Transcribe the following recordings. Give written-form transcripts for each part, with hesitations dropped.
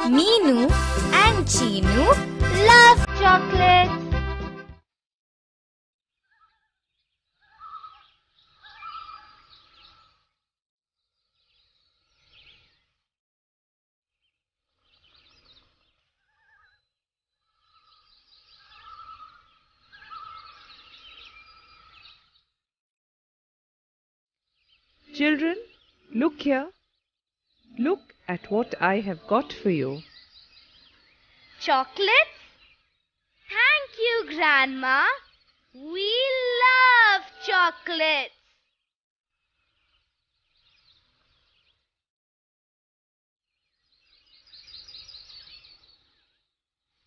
Meenu and Cheenu love chocolates. Children, look here. Look at what I have got for you. Chocolates? Thank you, Grandma. We love chocolates.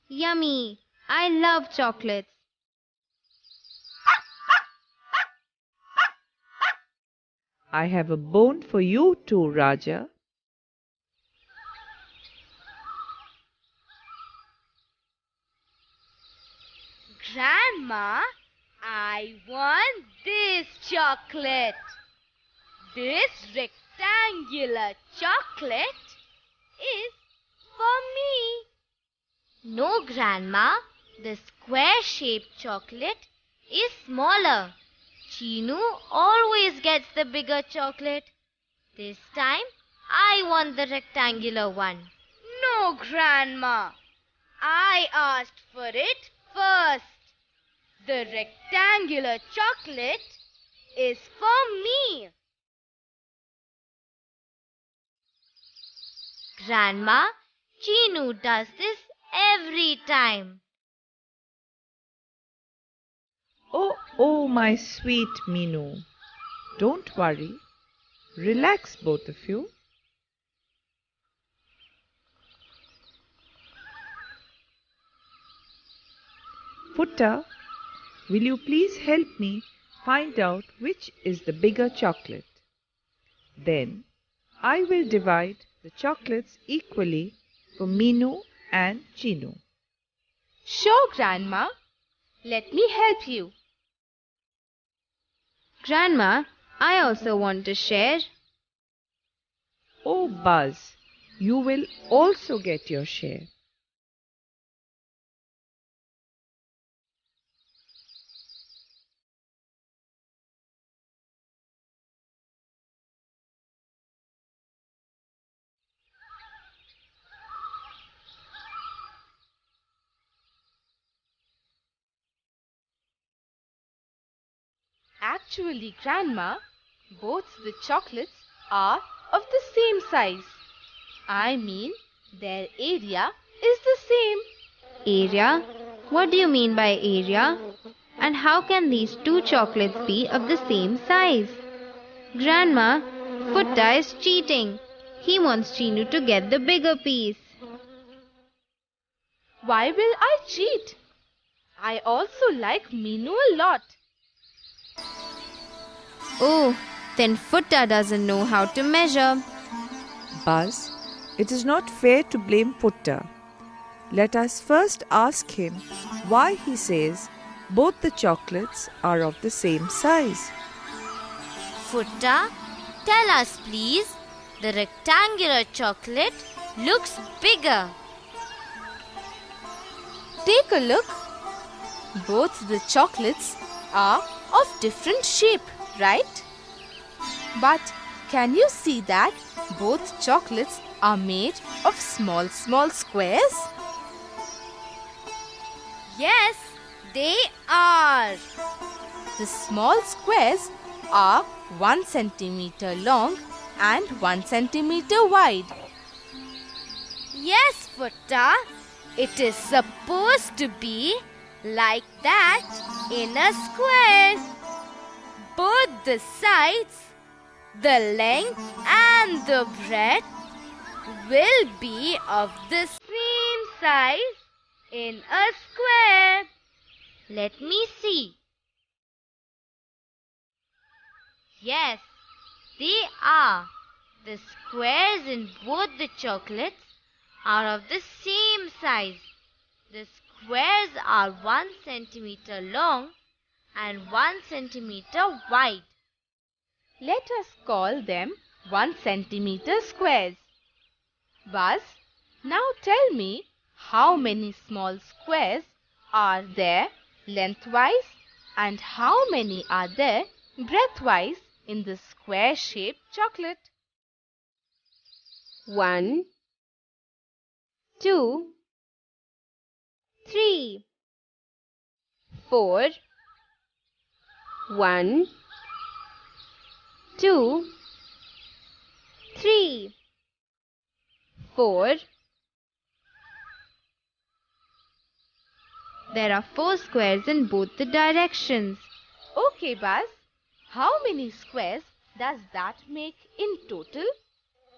Yummy. I love chocolates. I have a bone for you too, Raja. Grandma, I want this chocolate. This rectangular chocolate is for me. No, Grandma. The square-shaped chocolate is smaller. Cheenu always gets the bigger chocolate. This time, I want the rectangular one. No, Grandma. I asked for it first. The rectangular chocolate is for me. Grandma, Cheenu does this every time. Oh, my sweet Meenu. Don't worry. Relax, both of you. Futta, will you please help me find out which is the bigger chocolate? Then I will divide the chocolates equally for Meenu and Cheenu. Sure, Grandma. Let me help you. Grandma, I also want to share. Oh, Buzz, you will also get your share. Actually, Grandma, both the chocolates are of the same size. I mean, their area is the same. Area? What do you mean by area? And how can these two chocolates be of the same size? Grandma, Futta is cheating. He wants Cheenu to get the bigger piece. Why will I cheat? I also like Meenu a lot. Oh, then Futta doesn't know how to measure. Buzz, it is not fair to blame Futta. Let us first ask him why he says both the chocolates are of the same size. Futta, tell us please. The rectangular chocolate looks bigger. Take a look. Both the chocolates are of different shape, right? But can you see that both chocolates are made of small squares? Yes, they are. The small squares are 1 centimeter long and 1 centimeter wide. Yes, Futta. It is supposed to be like that in a square. Both the sides, the length and the breadth will be of the same size in a square. Let me see. Yes, they are. The squares in both the chocolates are of the same size. The squares are 1 centimeter long and 1 centimeter wide. Let us call them 1 centimeter squares. Buzz, Now tell me, how many small squares are there lengthwise and how many are there breadthwise in this square-shaped chocolate? 1, 2, 3, 4. 1, 2, 3, 4. There are 4 squares in both the directions. Okay, Buzz. How many squares does that make in total?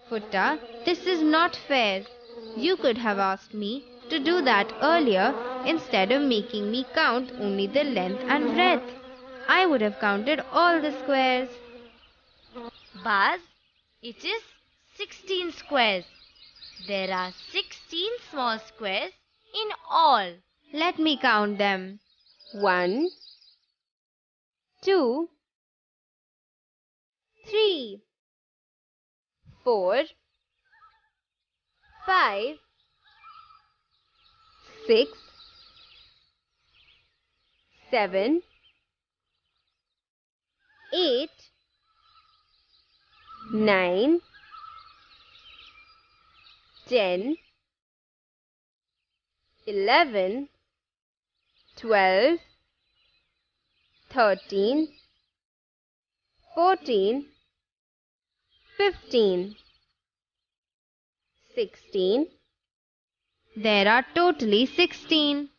Futta, this is not fair. You could have asked me to do that earlier instead of making me count only the length and breadth. I would have counted all the squares. Buzz, it is 16 squares. There are 16 small squares in all. Let me count them. 1, 2, 3, 4, 5, 6, 7, 8, 9, 10, 11, 12, 13, 14, 15, 16. There are totally 16.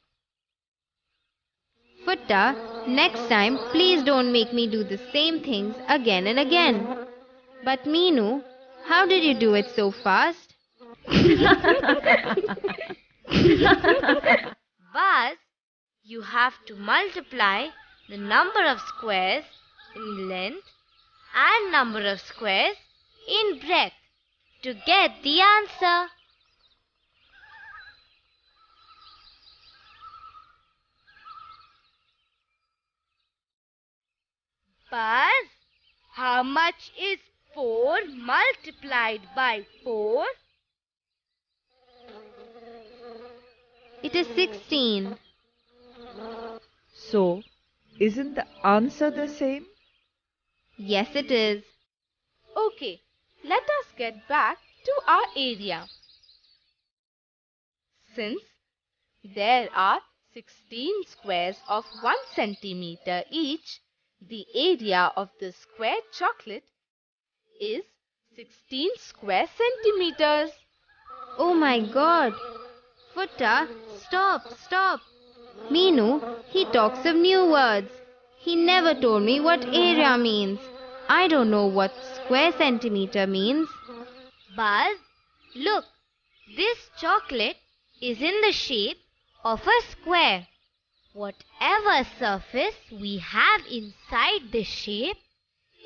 Futta, next time please don't make me do the same things again and again. But Meenu, how did you do it so fast? Buzz, you have to multiply the number of squares in length and number of squares in breadth to get the answer. Buzz, how much is 4 multiplied by 4? It is 16. So, isn't the answer the same? Yes, it is. Okay, let us get back to our area. Since there are 16 squares of 1 centimeter each, the area of the square chocolate is 16 square centimeters. Oh my God! Futta, stop! Meenu, he talks of new words. He never told me what area means. I don't know what square centimeter means. Buzz, look, this chocolate is in the shape of a square. Whatever surface we have inside the shape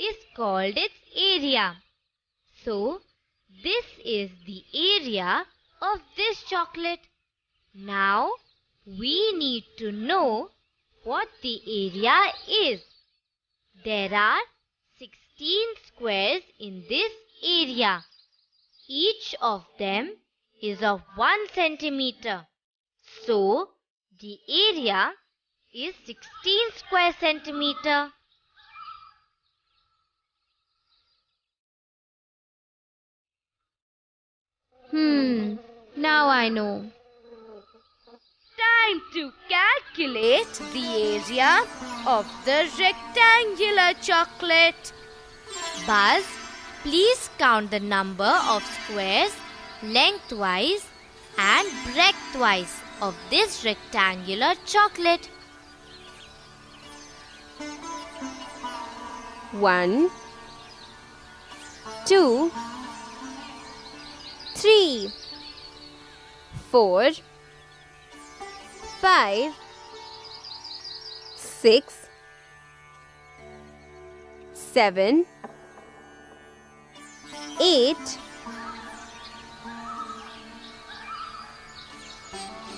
is called its area. So, this is the area of this chocolate. Now, we need to know what the area is. There are 16 squares in this area. Each of them is of 1 centimeter. So, the area is 16 square centimeter. Now I know. Time to calculate the area of the rectangular chocolate. Buzz, please count the number of squares lengthwise and breadthwise of this rectangular chocolate. 1, 2, 3, 4, 5, 6, 7, 8,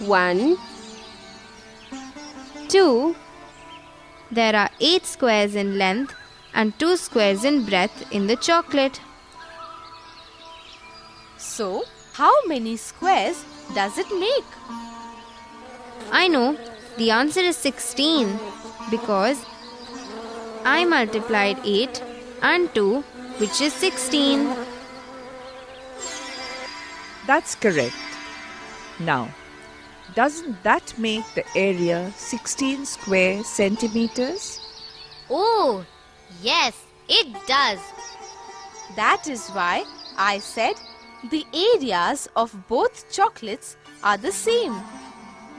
1, 2. There are 8 squares in length and 2 squares in breadth in the chocolate. So, How many squares does it make? I know the answer is 16 because I multiplied 8 and 2, which is 16. That's correct. Now, doesn't that make the area 16 square centimeters? Oh, yes, it does. That is why I said the areas of both chocolates are the same,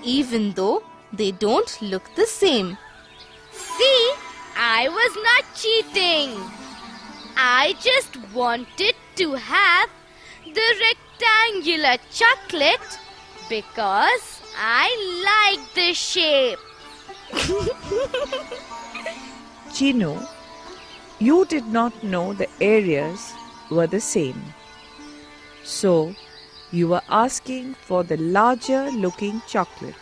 even though they don't look the same. See, I was not cheating. I just wanted to have the rectangular chocolate because I like the shape. Chinu, you did not know the areas were the same. So, you were asking for the larger looking chocolate.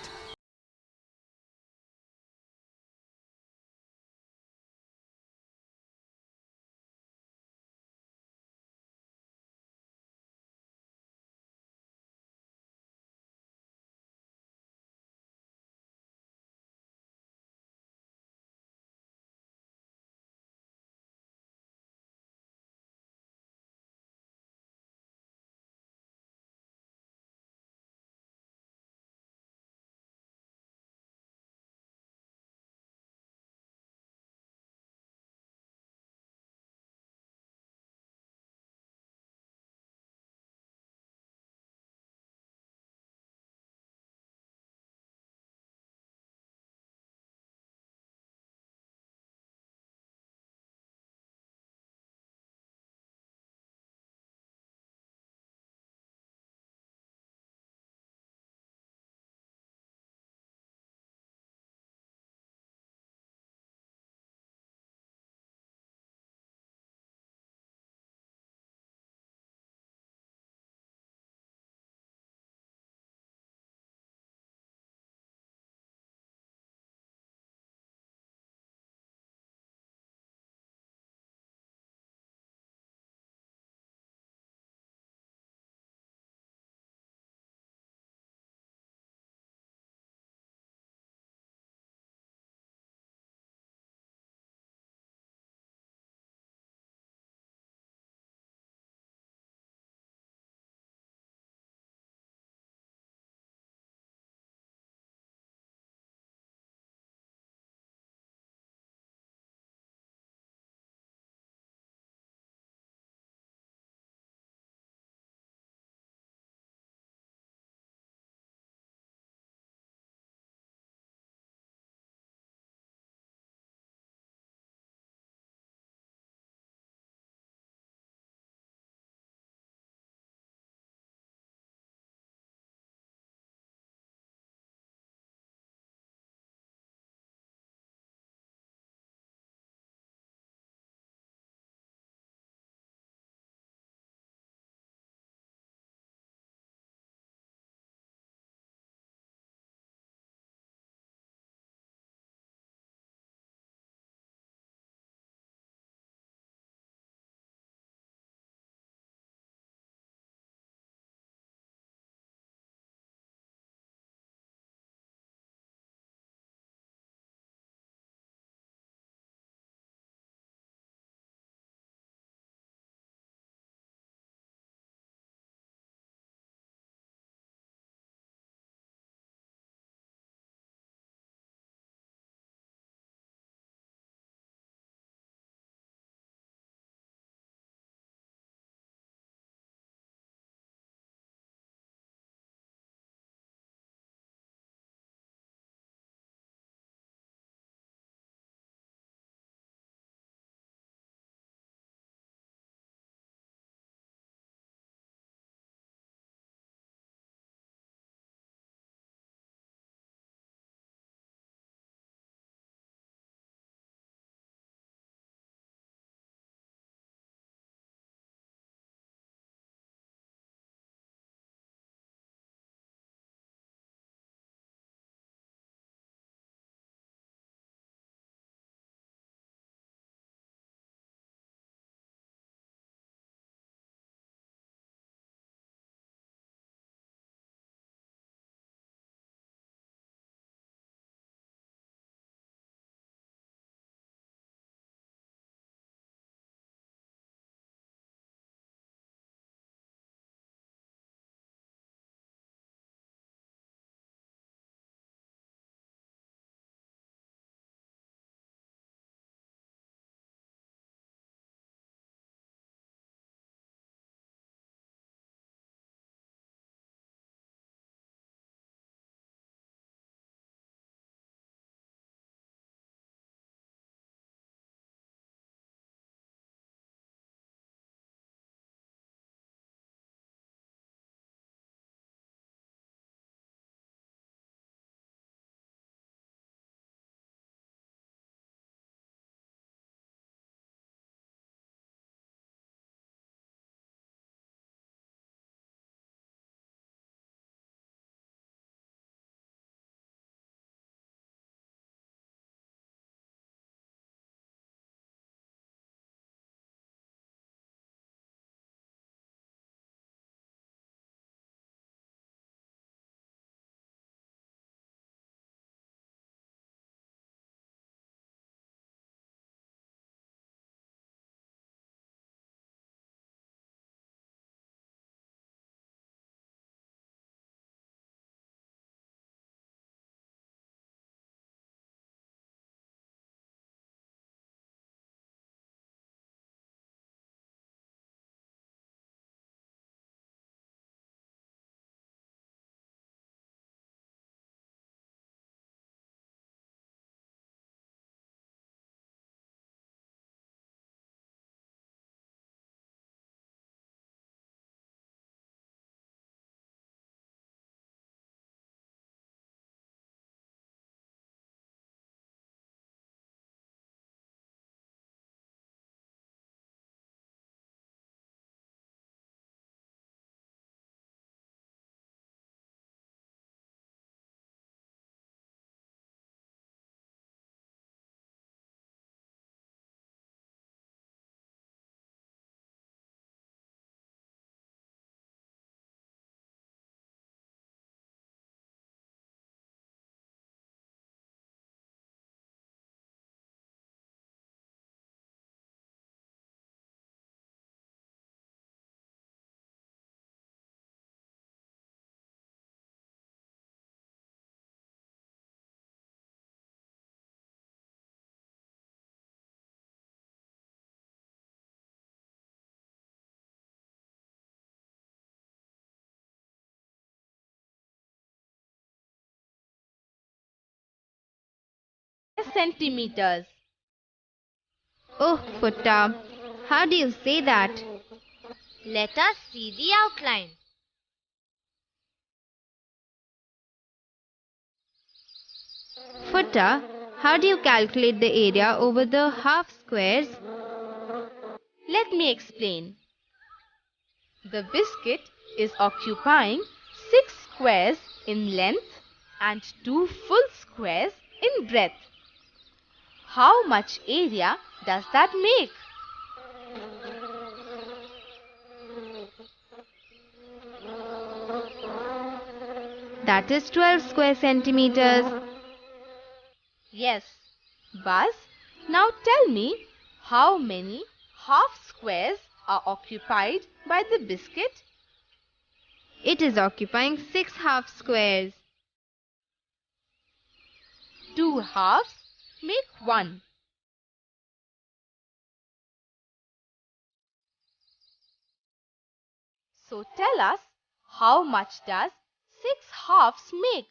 centimeters. Oh, Futta, how do you say that? Let us see the outline. Futta, how do you calculate the area over the half squares? Let me explain. The biscuit is occupying 6 squares in length and 2 full squares in breadth. How much area does that make? That is 12 square centimeters. Yes, Buzz, now tell me how many half squares are occupied by the biscuit? It is occupying 6 half squares. 2 halves make 1. So tell us, how much does 6 halves make?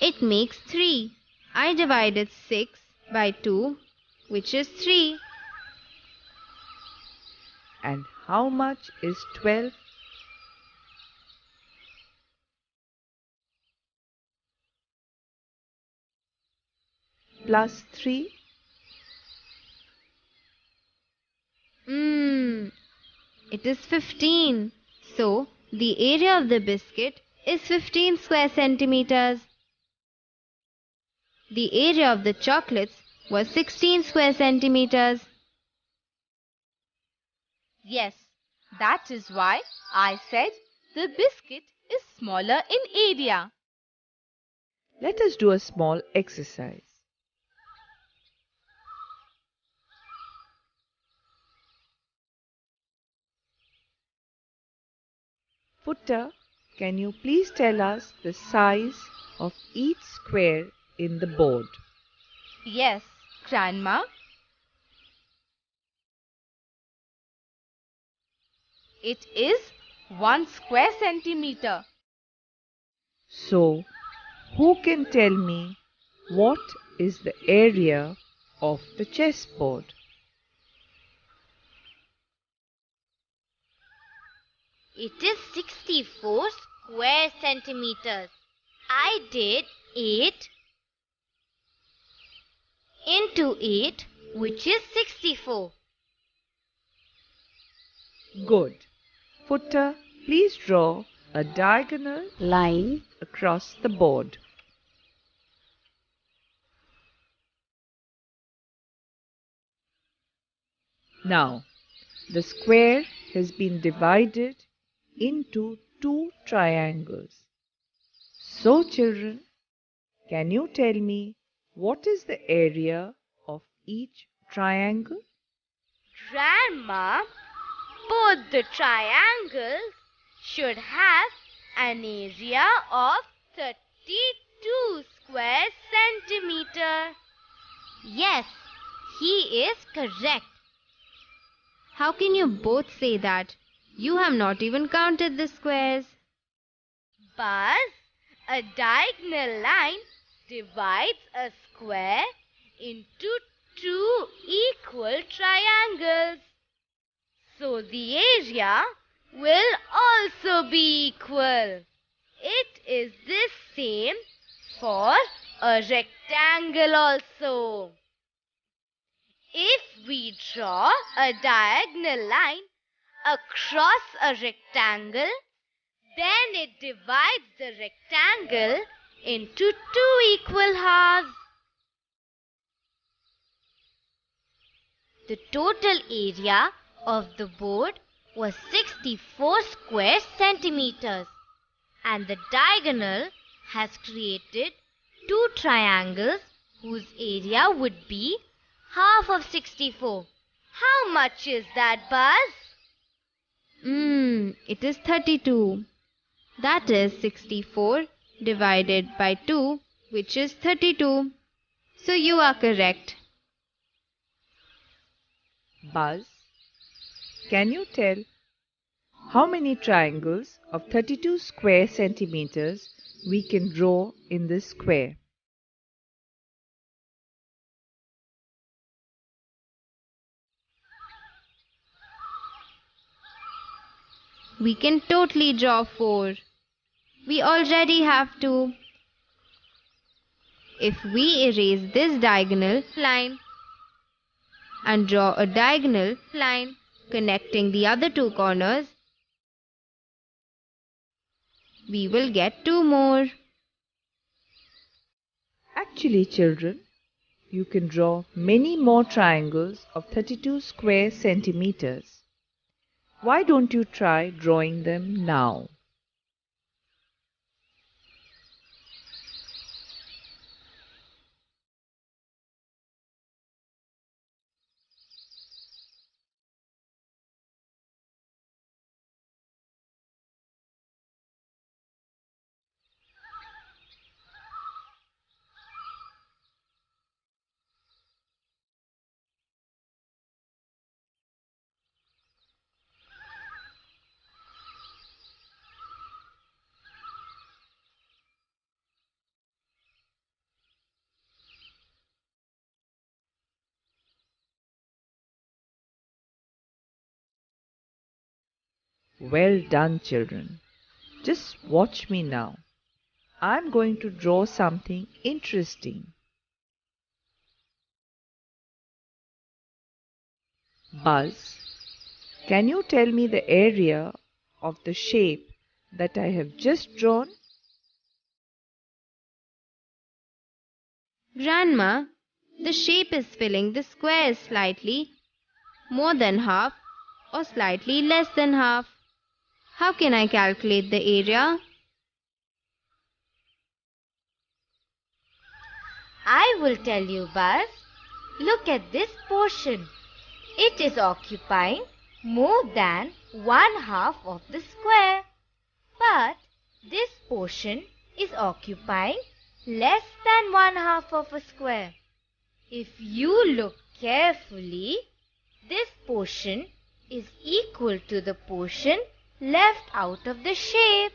It makes 3. I divided 6 by 2, which is 3. And how much is 12? Plus 3? It is 15. So, the area of the biscuit is 15 square centimeters. The area of the chocolates was 16 square centimeters. Yes, that is why I said the biscuit is smaller in area. Let us do a small exercise. Futta, can you please tell us the size of each square in the board? Yes, Grandma. It is 1 square centimeter. So, who can tell me what is the area of the chessboard? It is 64 square centimeters. I did 8 into 8, which is 64. Good. Futta, please draw a diagonal line across the board. Now, the square has been divided into 2 triangles. So, children, can you tell me what is the area of each triangle? Grandma, both the triangles should have an area of 32 square centimeters. Yes, he is correct. How can you both say that? You have not even counted the squares. Buzz, a diagonal line divides a square into 2 equal triangles. So the area will also be equal. It is the same for a rectangle also. If we draw a diagonal line across a rectangle, then it divides the rectangle into 2 equal halves. The total area of the board was 64 square centimeters, and the diagonal has created 2 triangles whose area would be half of 64. How much is that, Buzz? It is 32. That is 64 divided by 2, which is 32. So you are correct. Buzz, can you tell how many triangles of 32 square centimeters we can draw in this square. We can totally draw 4. We already have 2. If we erase this diagonal line and draw a diagonal line connecting the other 2 corners, we will get 2 more. Actually, children, you can draw many more triangles of 32 square centimeters. Why don't you try drawing them now? Well done, children. Just watch me now. I'm going to draw something interesting. Buzz, can you tell me the area of the shape that I have just drawn? Grandma, the shape is filling the square slightly more than half or slightly less than half. How can I calculate the area? I will tell you, Buzz. Look at this portion. It is occupying more than 1/2 of the square. But this portion is occupying less than 1/2 of a square. If you look carefully, this portion is equal to the portion left out of the shape.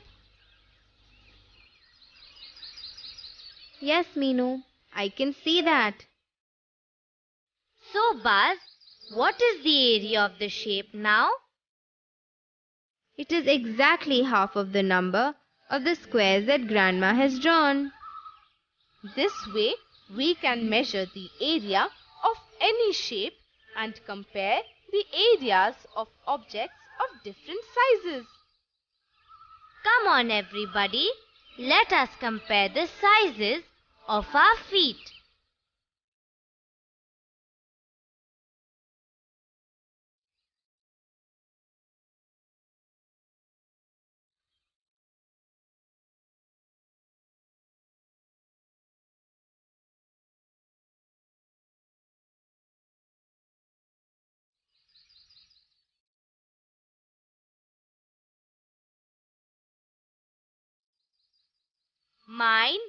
Yes, Meenu, I can see that. So, Buzz, what is the area of the shape now? It is exactly half of the number of the squares that Grandma has drawn. This way, we can measure the area of any shape and compare the areas of objects of different sizes. Come on, everybody. Let us compare the sizes of our feet. Mine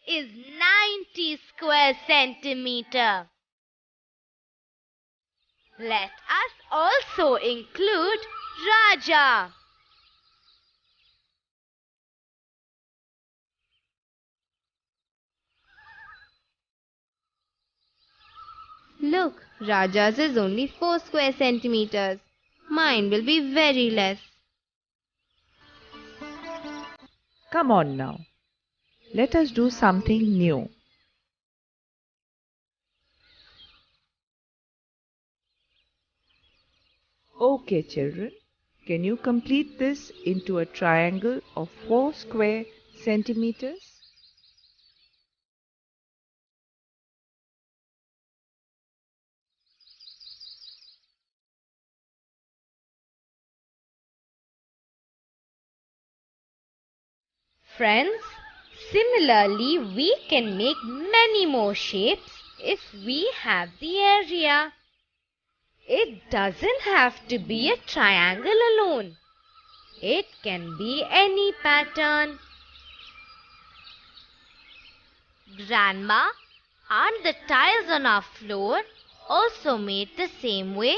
is 90 square centimeter. Let us also include Raja. Look, Raja's is only 4 square centimeters. Mine will be very less. Come on now. Let us do something new. Okay, children. Can you complete this into a triangle of 4 square centimeters? Friends, similarly, we can make many more shapes if we have the area. It doesn't have to be a triangle alone. It can be any pattern. Grandma, aren't the tiles on our floor also made the same way?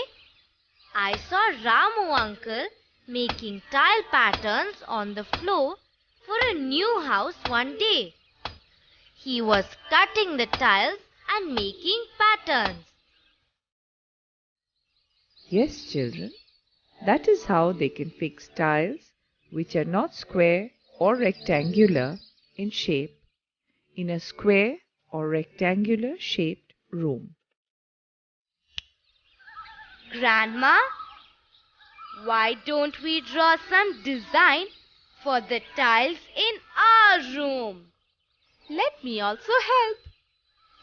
I saw Ramu uncle making tile patterns on the floor for a new house one day. He was cutting the tiles and making patterns. Yes, children, that is how they can fix tiles which are not square or rectangular in shape in a square or rectangular shaped room. Grandma, why don't we draw some design for the tiles in our room? Let me also help.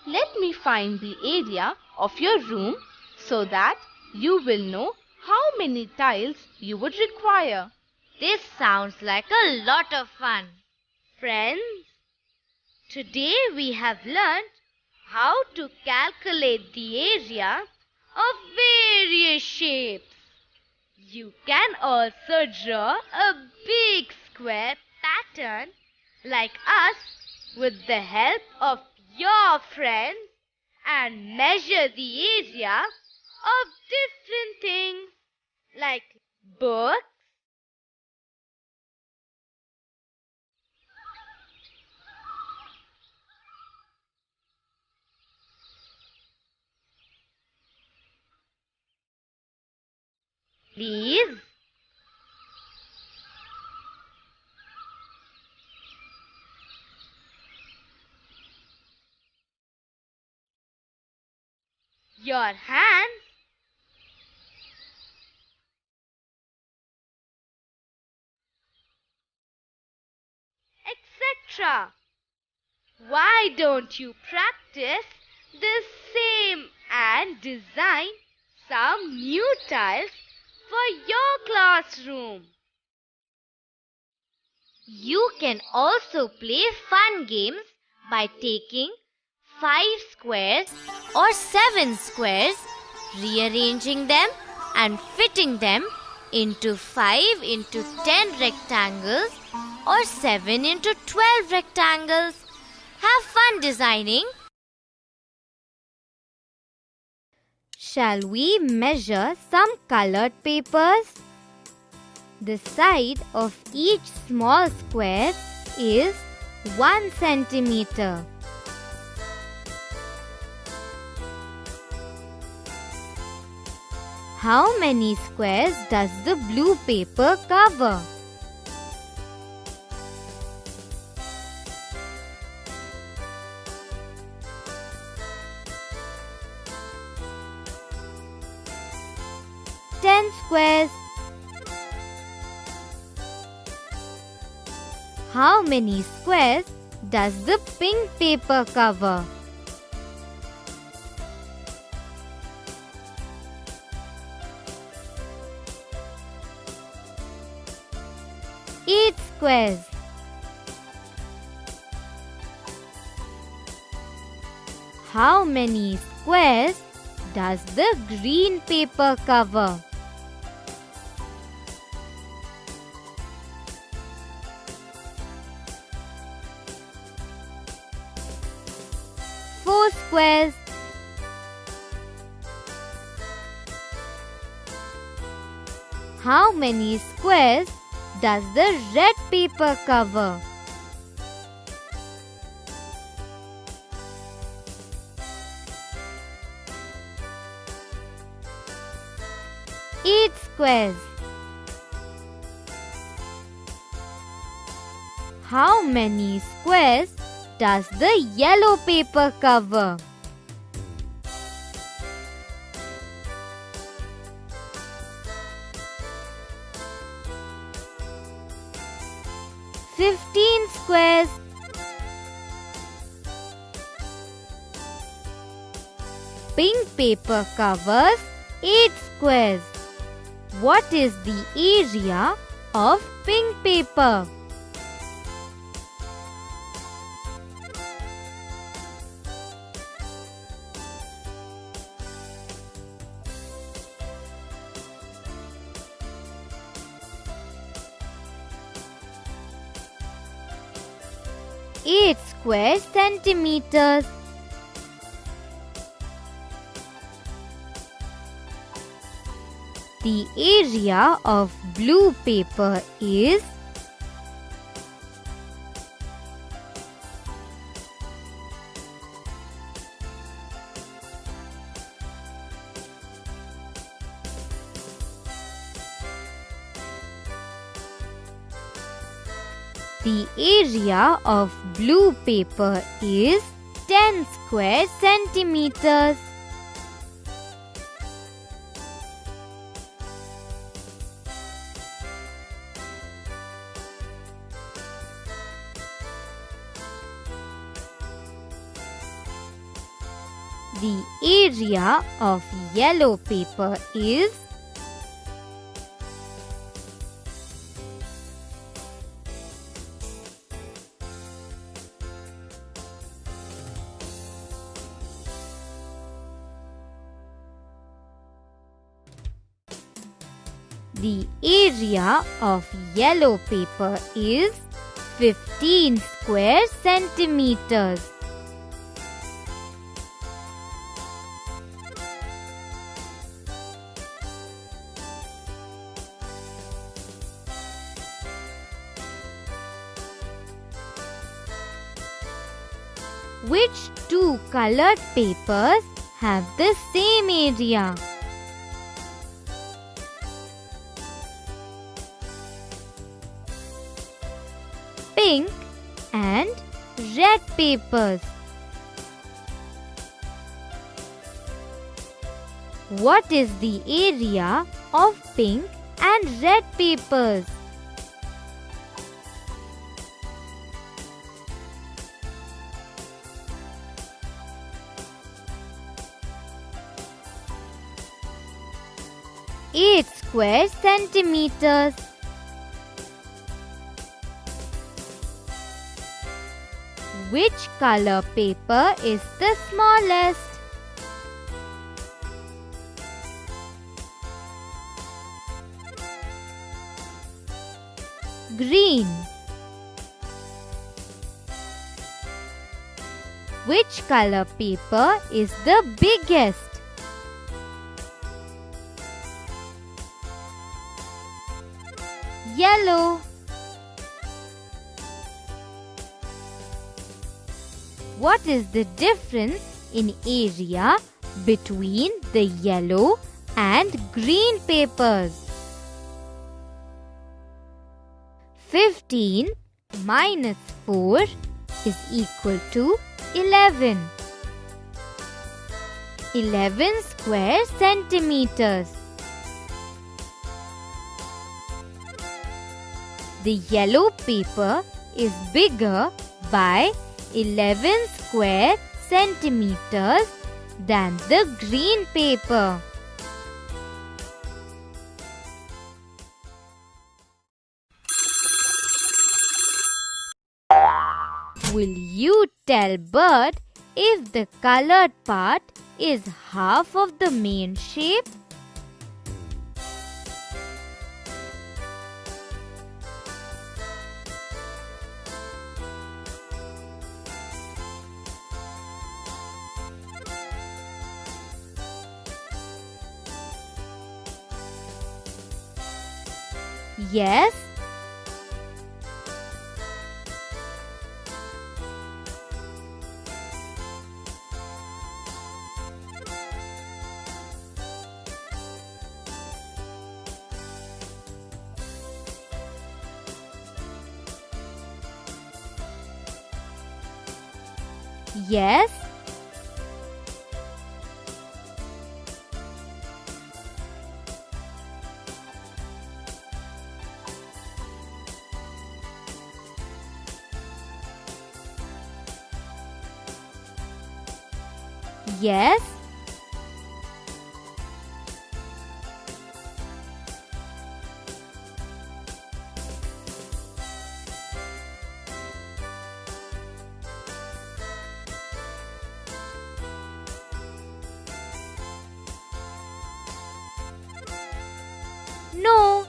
Let me find the area of your room so that you will know how many tiles you would require. This sounds like a lot of fun. Friends, today we have learned how to calculate the area of various shapes. You can also draw a big square pattern like us with the help of your friends and measure the area of different things like books, please. Your hands, etc. Why don't you practice the same and design some new tiles for your classroom? You can also play fun games by taking 5 squares or 7 squares, rearranging them and fitting them into 5 into 10 rectangles or 7 into 12 rectangles. Have fun designing. Shall we measure some colored papers? The side of each small square is 1 centimeter. How many squares does the blue paper cover? Squares. How many squares does the pink paper cover? Eight squares. How many squares does the green paper cover? 4 squares. How many squares does the red paper cover? 8 squares. How many squares does the yellow paper cover? 15 squares. Pink paper covers 8 squares. What is the area of pink paper? Eight square centimeters. The area of blue paper is The area of blue paper is 10 square centimeters. The area of yellow paper is The area of yellow paper is 15 square centimeters. Which two colored papers have the same area? Pink and red papers. What is the area of pink and red papers? Eight square centimeters. Which color paper is the smallest? Green. Which color paper is the biggest? Yellow. What is the difference in area between the yellow and green papers? 15 minus 4 is equal to 11. 11 square centimeters. The yellow paper is bigger by 11 square centimeters than the green paper. Will you tell Bert if the colored part is half of the main shape? Yes. Yes. Yes. No.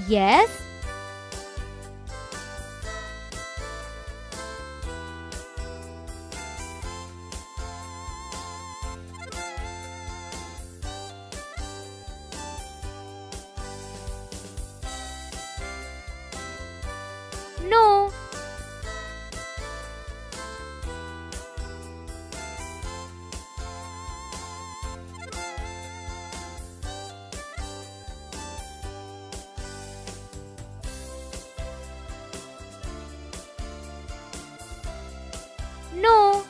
Yes. No. No.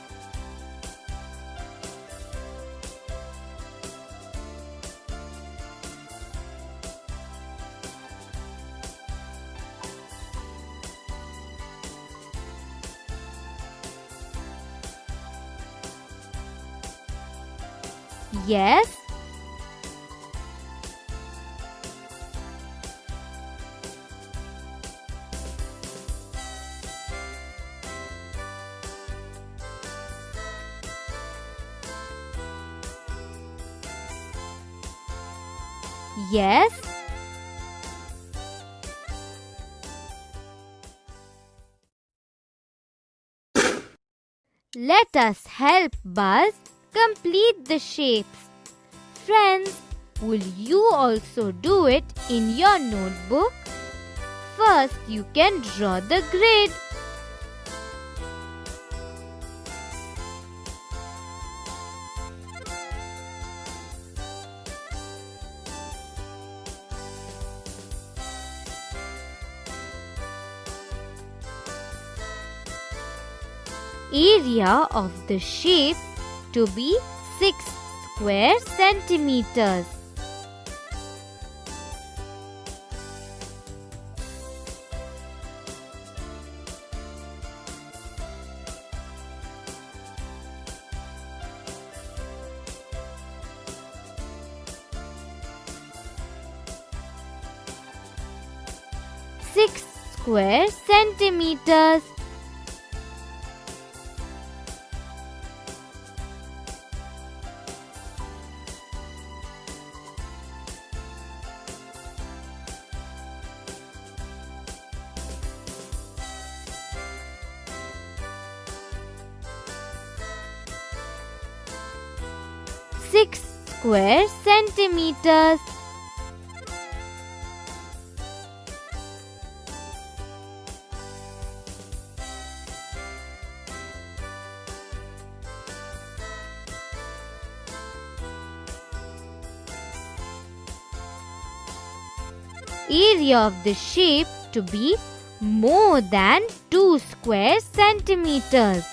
Yes. Yes. Let us help Buzz complete the shapes. Friends, will you also do it in your notebook? First, you can draw the grid. Area of the shape to be 6 square centimeters. Six square centimeters. Six square centimeters. Area of the shape to be more than 2 square centimeters.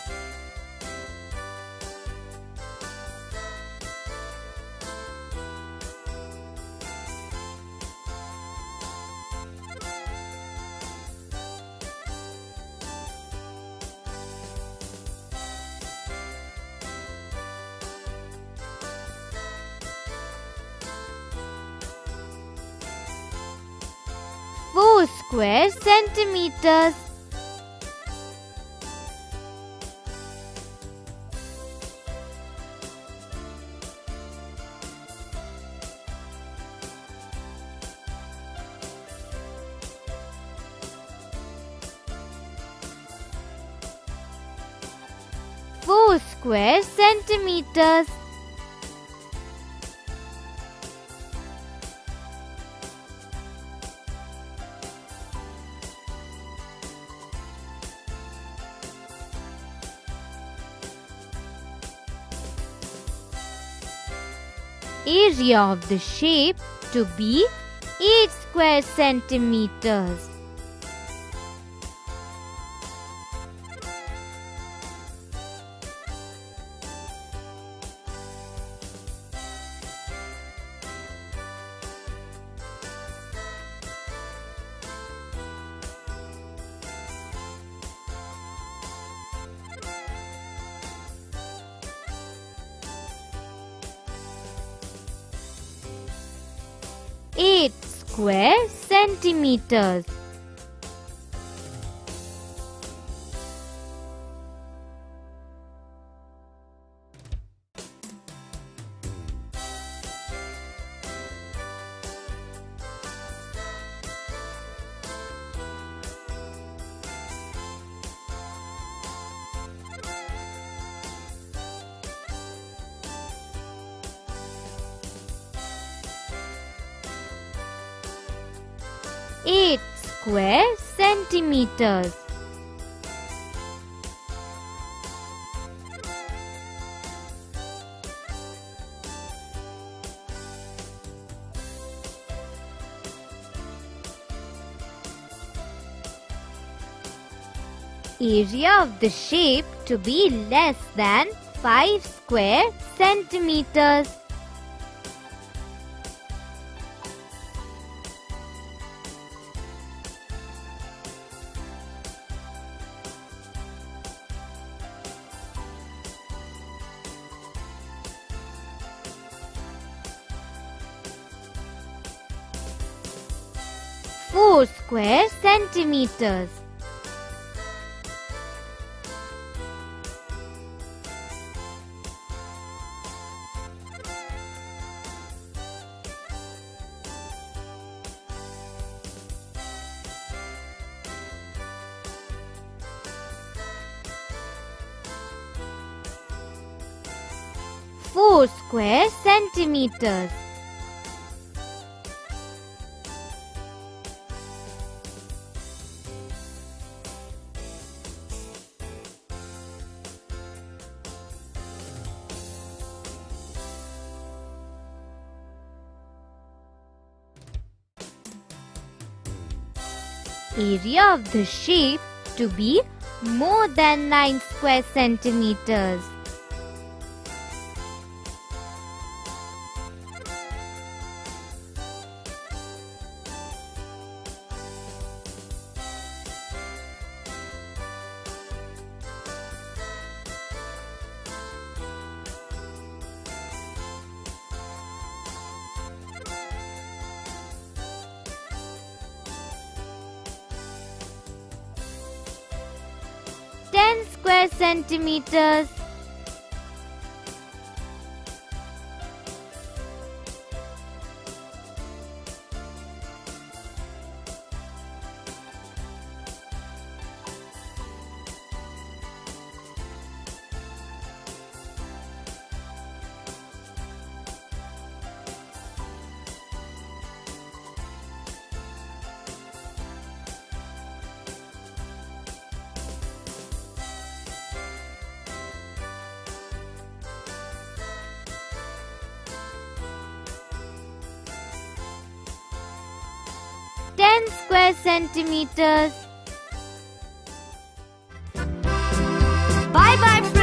Four square centimeters. Four square centimeters. Area of the shape to be 8 square centimeters. Eight square centimeters. 8 square centimeters. Area of the shape to be less than 5 square centimeters. Four square centimeters. Four square centimeters. Area of the shape to be more than 9 square centimeters. Square centimeters. Square centimeters. Bye bye.